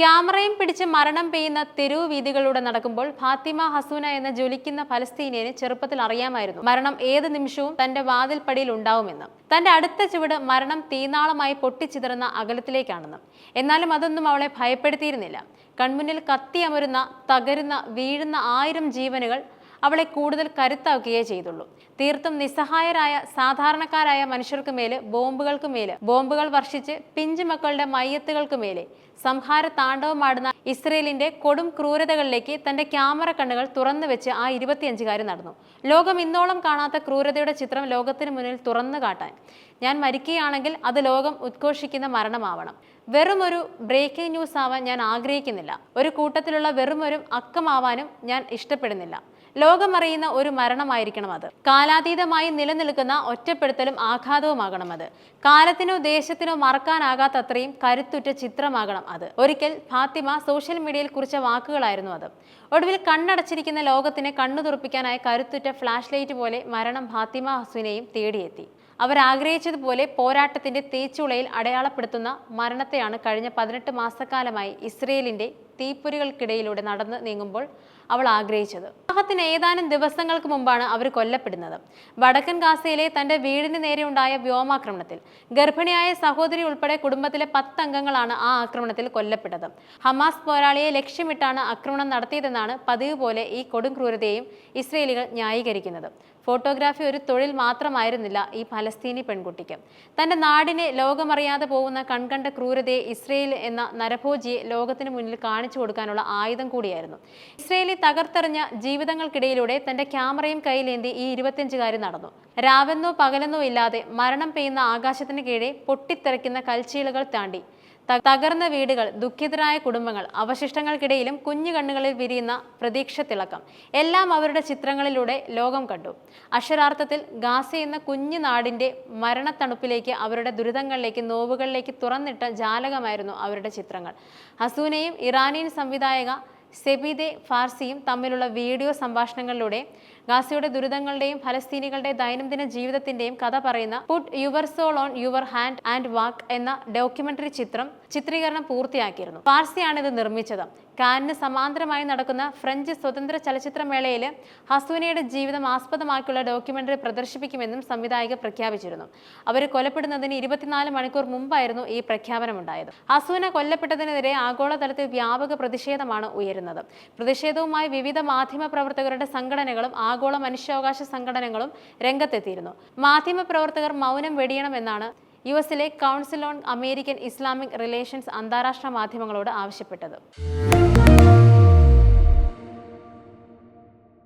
ക്യാമറയും പിടിച്ച് മരണം പെയ്യുന്ന തെരുവ് വീതികളിലൂടെ നടക്കുമ്പോൾ ഫാത്തിമ ഹസൂന എന്ന ജ്വലിക്കുന്ന ഫലസ്തീനിയനെ ചെറുപ്പത്തിൽ അറിയാമായിരുന്നു മരണം ഏത് നിമിഷവും തന്റെ വാതിൽപ്പടിയിൽ ഉണ്ടാവുമെന്ന്. തന്റെ അടുത്ത ചുവട് മരണം തീനാളമായി പൊട്ടിച്ചിതറുന്ന അകലത്തിലേക്കാണെന്ന്. എന്നാലും അതൊന്നും അവളെ ഭയപ്പെടുത്തിയിരുന്നില്ല. കൺമുന്നിൽ കത്തിയമരുന്ന, തകരുന്ന, വീഴുന്ന 1000 ജീവനുകൾ അവളെ കൂടുതൽ കരുത്താക്കുകയേ ചെയ്തുള്ളൂ. തീർത്തും നിസ്സഹായരായ സാധാരണക്കാരായ മനുഷ്യർക്ക് മേല് ബോംബുകൾ വർഷിച്ച് പിഞ്ചുമക്കളുടെ മയ്യത്തുകൾക്ക് മേലെ സംഹാര താണ്ഡവമാടുന്ന ഇസ്രയേലിന്റെ കൊടും ക്രൂരതകളിലേക്ക് തന്റെ ക്യാമറ കണ്ണുകൾ തുറന്നു വെച്ച് ആ 25-കാരി നടന്നു. ലോകം ഇന്നോളം കാണാത്ത ക്രൂരതയുടെ ചിത്രം ലോകത്തിന് മുന്നിൽ തുറന്നു കാട്ടാൻ. ഞാൻ മരിക്കുകയാണെങ്കിൽ അത് ലോകം ഉദ്ഘോഷിക്കുന്ന മരണമാവണം. വെറുമൊരു ബ്രേക്കിംഗ് ന്യൂസ് ആവാൻ ഞാൻ ആഗ്രഹിക്കുന്നില്ല. ഒരു കൂട്ടത്തിലുള്ള വെറുമൊരു അക്കമാവാനും ഞാൻ ഇഷ്ടപ്പെടുന്നില്ല. ലോകമറിയുന്ന ഒരു മരണമായിരിക്കണം അത്. കാലാതീതമായി നിലനിൽക്കുന്ന ഒറ്റപ്പെടുത്തലും ആഘാതവുമാകണം അത്. കാലത്തിനോ ദേശത്തിനോ മറക്കാനാകാത്തത്രയും കരുത്തുറ്റ ചിത്രമാകണം അത്. ഒരിക്കൽ ഫാത്തിമ സോഷ്യൽ മീഡിയയിൽ കുറിച്ച വാക്കുകളായിരുന്നു അത്. ഒടുവിൽ കണ്ണടച്ചിരിക്കുന്ന ലോകത്തിനെ കണ്ണു തുറപ്പിക്കാനായ കരുത്തുറ്റ ഫ്ലാഷ് ലൈറ്റ് പോലെ മരണം ഫാത്തിമ ഹസൂനയെയും തേടിയെത്തി. അവരാഗ്രഹിച്ചതുപോലെ പോരാട്ടത്തിന്റെ തേച്ചുളയിൽ അടയാളപ്പെടുത്തുന്ന മരണത്തെയാണ് കഴിഞ്ഞ 18 മാസക്കാലമായി ഇസ്രയേലിന്റെ തീപ്പൊരികൾക്കിടയിലൂടെ നടന്ന് നീങ്ങുമ്പോൾ അവൾ ആഗ്രഹിച്ചത്. വിവാഹത്തിന് ഏതാനും ദിവസങ്ങൾക്ക് മുമ്പാണ് അവർ കൊല്ലപ്പെടുന്നത്. വടക്കൻ ഗാസയിലെ തന്റെ വീടിന് നേരെ ഉണ്ടായ വ്യോമാക്രമണത്തിൽ ഗർഭിണിയായ സഹോദരി ഉൾപ്പെടെ കുടുംബത്തിലെ 10 അംഗങ്ങളാണ് ആ ആക്രമണത്തിൽ കൊല്ലപ്പെട്ടത്. ഹമാസ് പോരാളിയെ ലക്ഷ്യമിട്ടാണ് ആക്രമണം നടത്തിയതെന്നാണ് പതിവ് പോലെ ഈ കൊടും ക്രൂരതയെയും ഇസ്രയേലികൾ ന്യായീകരിക്കുന്നത്. ഫോട്ടോഗ്രാഫി ഒരു തൊഴിൽ മാത്രമായിരുന്നില്ല ഈ ഫലസ്തീനി പെൺകുട്ടിക്ക്. തന്റെ നാടിനെ ലോകമറിയാതെ പോകുന്ന കൺകണ്ട ക്രൂരതയെ ഇസ്രയേൽ എന്ന നരഭോജിയെ ലോകത്തിന് മുന്നിൽ കാണിച്ചു കൊടുക്കാനുള്ള ആയുധം കൂടിയായിരുന്നു. ഇസ്രയേലി തകർത്തെറിഞ്ഞ ജീവിതങ്ങൾക്കിടയിലൂടെ തന്റെ ക്യാമറയും കയ്യിലേന്തി ഈ 25-കാരി നടന്നു. രാവെന്നോ പകലെന്നോ ഇല്ലാതെ മരണം പെയ്യുന്ന ആകാശത്തിന് കീഴെ പൊട്ടിത്തെറിക്കുന്ന കൽച്ചീളുകൾ താണ്ടി തകർന്ന വീടുകൾ, ദുഃഖിതരായ കുടുംബങ്ങൾ, അവശിഷ്ടങ്ങൾക്കിടയിലും കുഞ്ഞു കണ്ണുകളിൽ വിരിയുന്ന പ്രതീക്ഷ തിളക്കം എല്ലാം അവരുടെ ചിത്രങ്ങളിലൂടെ ലോകം കണ്ടു. അക്ഷരാർത്ഥത്തിൽ ഗാസ എന്ന കുഞ്ഞു നാടിന്റെ മരണത്തണുപ്പിലേക്ക്, അവരുടെ ദുരിതങ്ങളിലേക്ക്, നോവുകളിലേക്ക് തുറന്നിട്ട ജാലകമായിരുന്നു അവരുടെ ചിത്രങ്ങൾ. ഹസൂനയും ഇറാനിയൻ സംവിധായക സെബിദെ ഫാർസിയും തമ്മിലുള്ള വീഡിയോ സംഭാഷണങ്ങളിലൂടെ ഗാസയുടെ ദുരിതങ്ങളുടെയും ഫലസ്തീനികളുടെ ദൈനംദിന ജീവിതത്തിന്റെയും കഥ പറയുന്ന put your soul on your hand and walk എന്ന ഡോക്യുമെന്ററി ചിത്രീകരണം പൂർത്തിയാക്കിയിരുന്നു. ഫാർസിയാണ് ഇത് നിർമ്മിച്ചത്. കാനിന് സമാന്തരമായി നടക്കുന്ന ഫ്രഞ്ച് സ്വതന്ത്ര ചലച്ചിത്രമേളയിൽ ഹസൂനയുടെ ജീവിതം ആസ്പദമാക്കിയുള്ള ഡോക്യുമെന്ററി പ്രദർശിപ്പിക്കുമെന്നും സംവിധായക പ്രഖ്യാപിച്ചിരുന്നു. അവർ കൊല്ലപ്പെടുന്നതിന് 24 മണിക്കൂർ മുമ്പായിരുന്നു ഈ പ്രഖ്യാപനമുണ്ടായത്. ഹസൂന കൊല്ലപ്പെട്ടതിനെതിരെ ആഗോളതലത്തിൽ വ്യാപക പ്രതിഷേധമാണ് ഉയരുന്നത്. പ്രതിഷേധവുമായി വിവിധ മാധ്യമ പ്രവർത്തകരുടെ സംഘടനകളും ആഗോള മനുഷ്യാവകാശ സംഘടനകളും രംഗത്തെത്തിയിരുന്നു. മാധ്യമ പ്രവർത്തകർ മൗനം വെടിയണമെന്നാണ് യുഎസിലെ council on American Islamic relations അന്താരാഷ്ട്ര മാധ്യമങ്ങളോട് ആവശ്യപ്പെട്ടത്.